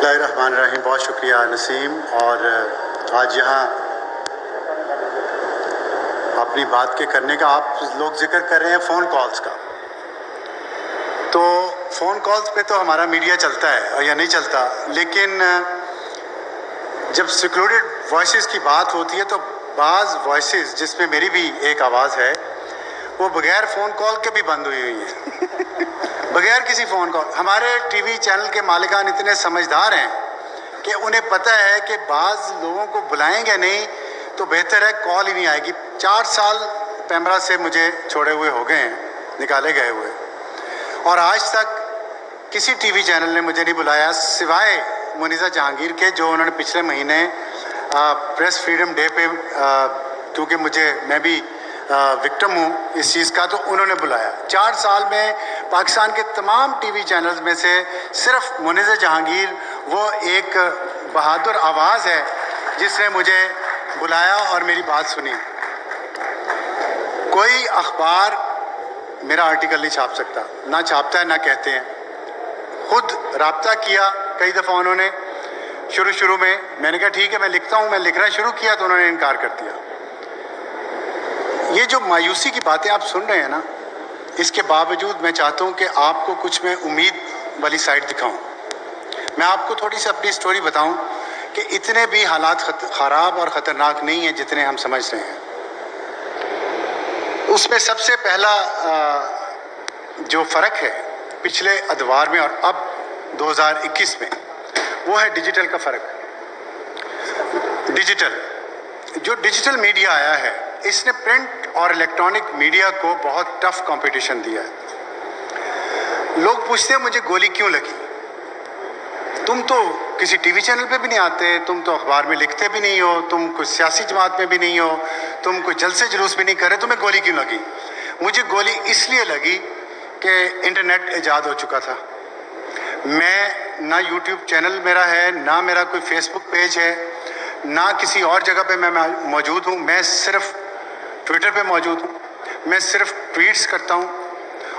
بسم اللہ الرحمن الرحیم. بہت شکریہ نسیم. اور آج یہاں اپنی بات کے کرنے کا آپ لوگ ذکر کر رہے ہیں فون کالز کا. تو فون کالز پہ تو ہمارا میڈیا چلتا ہے یا نہیں چلتا، لیکن جب سیکلوڈڈ وائسز کی بات ہوتی ہے تو بعض وائسز جس میں میری بھی ایک آواز ہے وہ بغیر فون کال کے بھی بند ہوئی ہیں بغیر کسی فون کال. ہمارے ٹی وی چینل کے مالکان اتنے سمجھدار ہیں کہ انہیں پتہ ہے کہ بعض لوگوں کو بلائیں گے نہیں تو بہتر ہے کال ہی نہیں آئے گی. 4 سال پیمرا سے مجھے چھوڑے ہوئے ہو گئے ہیں، نکالے گئے ہوئے، اور آج تک کسی ٹی وی چینل نے مجھے نہیں بلایا سوائے منیزہ جہانگیر کے، جو انہوں نے پچھلے مہینے پریس فریڈم ڈے پہ کیونکہ میں بھی وکٹم ہوں اس چیز کا، تو انہوں نے بلایا. 4 سال میں پاکستان کے تمام ٹی وی چینلز میں سے صرف منیزہ جہانگیر وہ ایک بہادر آواز ہے جس نے مجھے بلایا اور میری بات سنی. کوئی اخبار میرا آرٹیکل نہیں چھاپ سکتا، نہ چھاپتا ہے نہ کہتے ہیں. خود رابطہ کیا کئی دفعہ انہوں نے. شروع میں نے کہا ٹھیک ہے میں لکھتا ہوں، میں لکھنا شروع کیا تو انہوں نے انکار کر دیا. یہ جو مایوسی کی باتیں آپ سن رہے ہیں نا، اس کے باوجود میں چاہتا ہوں کہ آپ کو کچھ میں امید والی سائڈ دکھاؤں. میں آپ کو تھوڑی سی اپنی سٹوری بتاؤں کہ اتنے بھی حالات خراب اور خطرناک نہیں ہیں جتنے ہم سمجھ رہے ہیں. اس میں سب سے پہلا جو فرق ہے پچھلے ادوار میں اور اب 2021 میں، وہ ہے ڈیجیٹل کا فرق. ڈیجیٹل میڈیا آیا ہے، اس نے پرنٹ اور الیکٹرانک میڈیا کو بہت ٹف کمپٹیشن دیا ہے. لوگ پوچھتے ہیں مجھے گولی کیوں لگی؟ تم تو کسی ٹی وی چینل پہ بھی نہیں آتے، تم تو اخبار میں لکھتے بھی نہیں ہو، تم کوئی سیاسی جماعت میں بھی نہیں ہو، تم کوئی جلسے جلوس بھی نہیں کر رہے، تمہیں گولی کیوں لگی؟ مجھے گولی اس لیے لگی کہ انٹرنیٹ ایجاد ہو چکا تھا. میں نہ یوٹیوب چینل میرا ہے، نہ میرا کوئی فیس بک پیج ہے، نہ کسی اور جگہ پہ میں موجود ہوں. میں صرف ٹویٹر پہ موجود ہوں. میں صرف ٹویٹس کرتا ہوں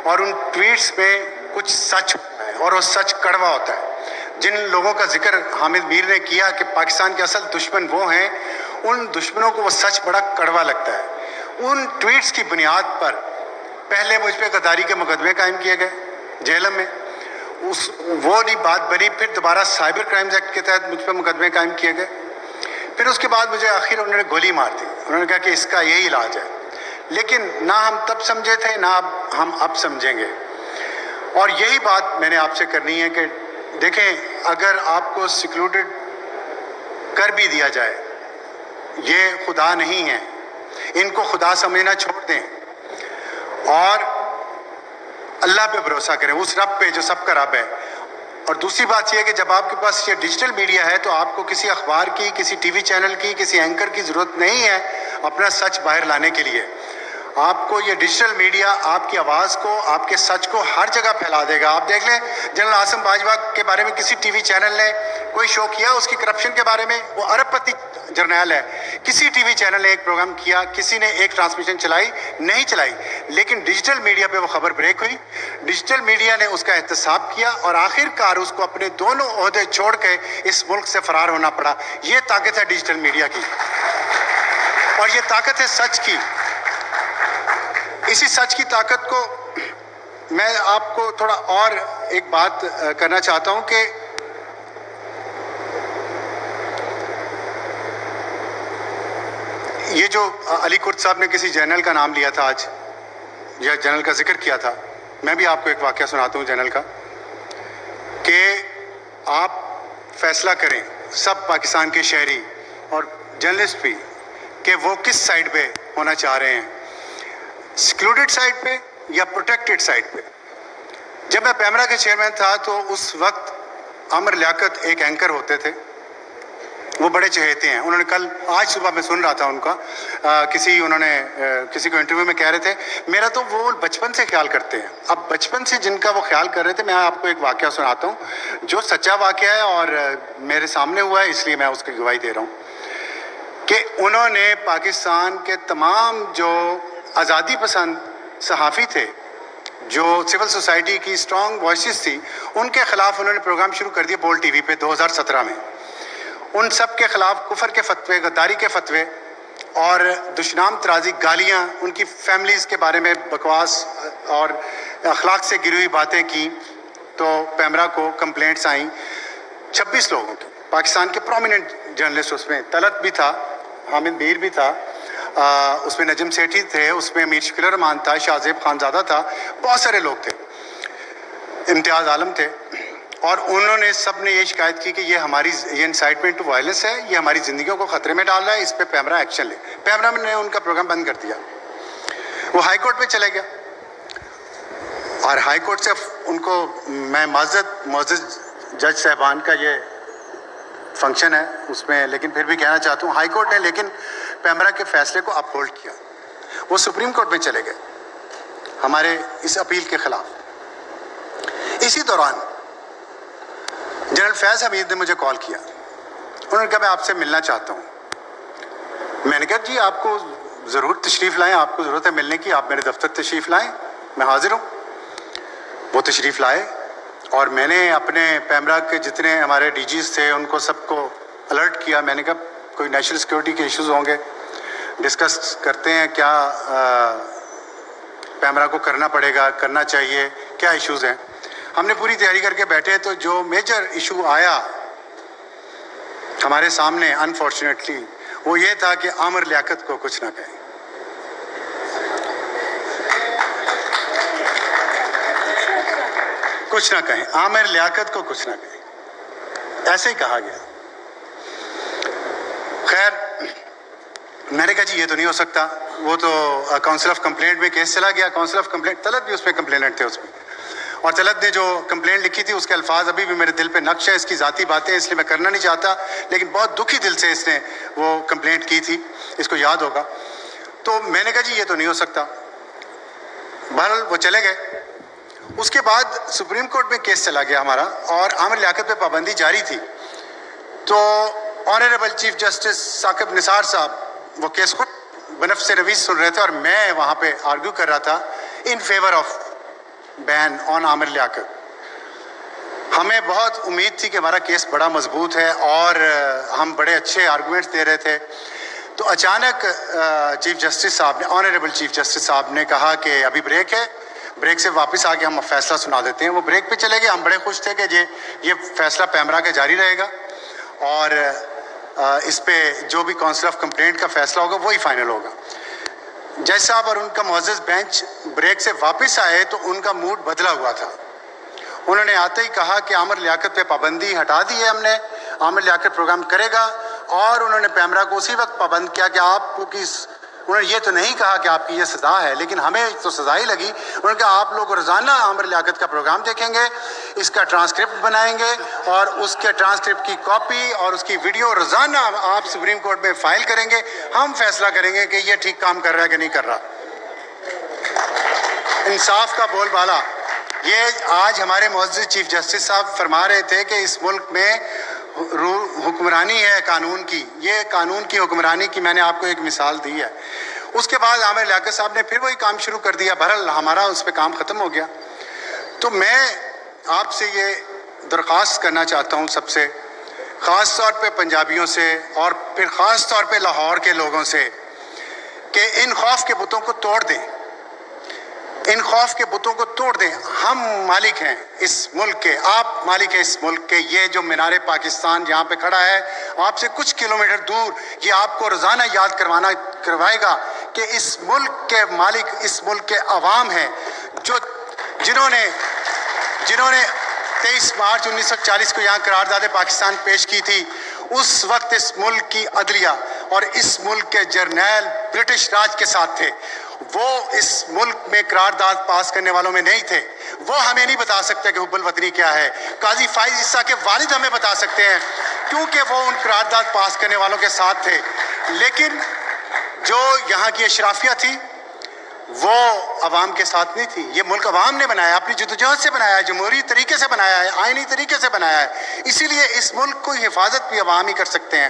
اور ان ٹویٹس میں کچھ سچ ہوتا ہے اور وہ سچ کڑوا ہوتا ہے. جن لوگوں کا ذکر حامد میر نے کیا کہ پاکستان کے اصل دشمن وہ ہیں، ان دشمنوں کو وہ سچ بڑا کڑوا لگتا ہے. ان ٹویٹس کی بنیاد پر پہلے مجھ پہ غداری کے مقدمے قائم کیے گئے جیلم میں، وہ نہیں بات بنی. پھر دوبارہ سائبر کرائمز ایکٹ کے تحت مجھ پہ مقدمے قائم کیے گئے. پھر اس کے بعد مجھے آخر انہوں نے گولی مار دی. انہوں نے کہا کہ اس کا یہی علاج ہے. لیکن نہ ہم تب سمجھے تھے نہ ہم اب سمجھیں گے. اور یہی بات میں نے آپ سے کرنی ہے کہ دیکھیں، اگر آپ کو سیکلوڈڈ کر بھی دیا جائے، یہ خدا نہیں ہے. ان کو خدا سمجھنا چھوڑ دیں اور اللہ پہ بھروسہ کریں، اس رب پہ جو سب کا رب ہے. اور دوسری بات یہ ہے کہ جب آپ کے پاس یہ ڈیجیٹل میڈیا ہے تو آپ کو کسی اخبار کی، کسی ٹی وی چینل کی، کسی اینکر کی ضرورت نہیں ہے اپنا سچ باہر لانے کے لیے. آپ کو یہ ڈیجیٹل میڈیا آپ کی آواز کو، آپ کے سچ کو ہر جگہ پھیلا دے گا. آپ دیکھ لیں جنرل عاصم باجوہ کے بارے میں کسی ٹی وی چینل نے کوئی شو کیا اس کی کرپشن کے بارے میں؟ وہ ارب پتی جرنیل ہے. کسی ٹی وی چینل نے ایک پروگرام کیا، کسی نے ایک ٹرانسمیشن چلائی؟ نہیں چلائی. لیکن ڈیجیٹل میڈیا پہ وہ خبر بریک ہوئی، ڈیجیٹل میڈیا نے اس کا احتساب کیا اور آخر کار اس کو اپنے دونوں عہدے چھوڑ کے اس ملک سے فرار ہونا پڑا. یہ طاقت ہے ڈیجیٹل میڈیا کی اور یہ طاقت ہے سچ کی. اسی سچ کی طاقت کو میں آپ کو تھوڑا اور ایک بات کرنا چاہتا ہوں کہ یہ جو علی کرد صاحب نے کسی جنرل کا نام لیا تھا آج، یا جنرل کا ذکر کیا تھا، میں بھی آپ کو ایک واقعہ سناتا ہوں جنرل کا، کہ آپ فیصلہ کریں سب پاکستان کے شہری اور جرنلسٹ بھی کہ وہ کس سائڈ پہ ہونا چاہ رہے ہیں، سیکلوڈڈ سائڈ پہ یا پروٹیکٹڈ سائڈ پہ. جب میں پیمرا کے چیئرمین تھا تو اس وقت عامر لیاقت ایک اینکر ہوتے تھے، وہ بڑے چہیتے ہیں. انہوں نے آج صبح میں سن رہا تھا ان کا انہوں نے کسی کو انٹرویو میں کہہ رہے تھے میرا تو وہ بچپن سے خیال کرتے ہیں. اب بچپن سے جن کا وہ خیال کر رہے تھے، میں آپ کو ایک واقعہ سناتا ہوں جو سچا واقعہ ہے اور میرے سامنے ہوا ہے، اس لیے میں اس کی گواہی دے رہا ہوں کہ انہوں نے پاکستان کے تمام جو آزادی پسند صحافی تھے جو سول سوسائٹی کی اسٹرانگ وائسز تھی، ان کے خلاف انہوں نے پروگرام شروع کر دیا بول ٹی وی پہ 2017 میں. ان سب کے خلاف کفر کے فتوے، غداری کے فتوے اور دشنام ترازی گالیاں، ان کی فیملیز کے بارے میں بکواس اور اخلاق سے گری ہوئی باتیں کی. تو پیمرا کو کمپلینٹس آئیں 26 لوگوں کی. پاکستان کے پرومیننٹ جرنلسٹ، اس میں طلعت بھی تھا، حامد میر بھی تھا، اس میں نجم سیٹھی تھے، اس میں میر شکیل الرحمان تھا، شاہ زیب خانزادہ تھا، بہت سارے لوگ تھے، امتیاز عالم تھے. اور انہوں نے سب نے یہ شکایت کی کہ یہ انسائٹمنٹ ٹو وائلنس ہے، یہ ہماری زندگیوں کو خطرے میں ڈال رہا ہے، اس پہ پیمرا ایکشن لے. پیمرا نے ان کا پروگرام بند کر دیا. وہ ہائی کورٹ پہ چلے گیا اور ہائی کورٹ سے ان کو، میں معزز جج صاحبان کا یہ فنکشن ہے اس میں، لیکن پھر بھی کہنا چاہتا ہوں، ہائی کورٹ نے لیکن پیمرا کے فیصلے کو اپ ہولڈ کیا. وہ سپریم کورٹ میں چلے گئے ہمارے اس اپیل کے خلاف. اسی دوران جنرل فیض حمید نے مجھے کال کیا. انہوں نے کہا میں آپ سے ملنا چاہتا ہوں. میں نے کہا جی آپ کو ضرور تشریف لائیں، آپ کو ضرورت ہے ملنے کی، آپ میرے دفتر تشریف لائیں، میں حاضر ہوں. وہ تشریف لائے اور میں نے اپنے پیمرا کے جتنے ہمارے ڈی جیز تھے ان کو سب کو الرٹ کیا. میں نے کہا کوئی نیشنل سیکورٹی کے ایشوز ہوں گے، ڈسکس کرتے ہیں کیا پیمرا کو کرنا پڑے گا، کرنا چاہیے، کیا ایشوز ہیں. ہم نے پوری تیاری کر کے بیٹھے تو جو میجر ایشو آیا ہمارے سامنے انفارچونیٹلی وہ یہ تھا کہ عامر لیاقت کو کچھ نہ کہیں. کچھ نہ کہیں، عامر لیاقت کو کچھ نہ کہیں، ایسے ہی کہا گیا. خیر میں نے کہا جی یہ تو نہیں ہو سکتا. وہ تو کاؤنسل آف کمپلینٹ میں کیس چلا گیا. کاؤنسل آف کمپلینٹ، طلعت بھی اس میں کمپلیننٹ تھے اس میں، اور طلعت نے جو کمپلینٹ لکھی تھی اس کے الفاظ ابھی بھی میرے دل پہ نقش ہے. اس کی ذاتی باتیں اس لیے میں کرنا نہیں چاہتا، لیکن بہت دکھی دل سے اس نے وہ کمپلینٹ کی تھی، اس کو یاد ہوگا. تو میں نے کہا جی یہ تو نہیں ہو سکتا. بہرحال وہ چلے گئے. اس کے بعد سپریم کورٹ میں کیس چلا گیا ہمارا اور عامر لیاقت پہ پابندی جاری تھی. تو honourable chief justice Saqib Nisar صاحب وہ کیس کو بنفس رویس سن رہے تھے اور میں وہاں پہ آرگیو کر رہا تھا ان فیور آف بین آن عامر لیاقت. ہمیں بہت امید تھی کہ ہمارا کیس بڑا مضبوط ہے اور ہم بڑے اچھے آرگومنٹس دے رہے تھے. تو اچانک چیف جسٹس صاحب نے، آنریبل چیف جسٹس صاحب نے کہا کہ ابھی بریک ہے، بریک سے واپس آ کے ہم فیصلہ سنا دیتے ہیں. وہ بریک پہ چلے گئے. ہم بڑے خوش تھے کہ یہ فیصلہ پیمرا کا جاری رہے گا اور اس پہ جو بھی کاؤنسل آف کمپلینٹ کا فیصلہ ہوگا وہی فائنل ہوگا. جج صاحب اور ان کا معزز بینچ بریک سے واپس آئے تو ان کا موڈ بدلا ہوا تھا. انہوں نے آتے ہی کہا کہ عامر لیاقت پہ پابندی ہٹا دی ہے ہم نے، عامر لیاقت پروگرام کرے گا. اور انہوں نے پیمرا کو اسی وقت پابند کیا کہ آپ کو انہوں نے یہ تو نہیں کہا کہ آپ کی یہ سزا ہے، لیکن ہمیں تو سزا ہی لگی. انہوں نے کہا آپ لوگ روزانہ عامر لیاقت کا پروگرام دیکھیں گے، اس کا ٹرانسکرپٹ بنائیں گے اور اس کے ٹرانسکرپٹ کی کاپی اور اس کی ویڈیو روزانہ آپ سپریم کورٹ میں فائل کریں گے. ہم فیصلہ کریں گے کہ یہ ٹھیک کام کر رہا ہے کہ نہیں کر رہا. انصاف کا بول بالا. یہ آج ہمارے معزز چیف جسٹس صاحب فرما رہے تھے کہ اس ملک میں حکمرانی ہے قانون کی. یہ قانون کی حکمرانی کی میں نے آپ کو ایک مثال دی ہے. اس کے بعد عامر لیاقت صاحب نے پھر وہی کام شروع کر دیا. بہرحال ہمارا اس پہ کام ختم ہو گیا. تو میں آپ سے یہ درخواست کرنا چاہتا ہوں، سب سے خاص طور پہ پنجابیوں سے اور پھر خاص طور پہ لاہور کے لوگوں سے، کہ ان خوف کے بتوں کو توڑ دیں. ان خوف کے بتوں کو توڑ دیں. ہم مالک ہیں اس ملک کے، آپ مالک ہیں اس ملک کے. یہ جو مینار پاکستان جہاں پہ کھڑا ہے آپ سے کچھ کلومیٹر دور، یہ آپ کو روزانہ یاد کروائے گا کہ اس ملک کے مالک اس ملک کے عوام ہیں، جنہوں نے 23 مارچ 1940 کو یہاں قرارداد پاکستان پیش کی تھی. اس وقت اس ملک کی عدلیہ اور اس ملک کے جرنیل برٹش راج کے ساتھ تھے. وہ اس ملک میں قرارداد پاس کرنے والوں میں نہیں تھے. وہ ہمیں نہیں بتا سکتے کہ حب الوطنی کیا ہے. قاضی فائز عیسیٰ کے والد ہمیں بتا سکتے ہیں کیونکہ وہ ان قرارداد پاس کرنے والوں کے ساتھ تھے. لیکن جو یہاں کی اشرافیہ تھی وہ عوام کے ساتھ نہیں تھی. یہ ملک عوام نے بنایا، اپنی جدوجہد سے بنایا ہے، جمہوری طریقے سے بنایا ہے، آئینی طریقے سے بنایا ہے. اسی لیے اس ملک کو حفاظت بھی عوام ہی کر سکتے ہیں.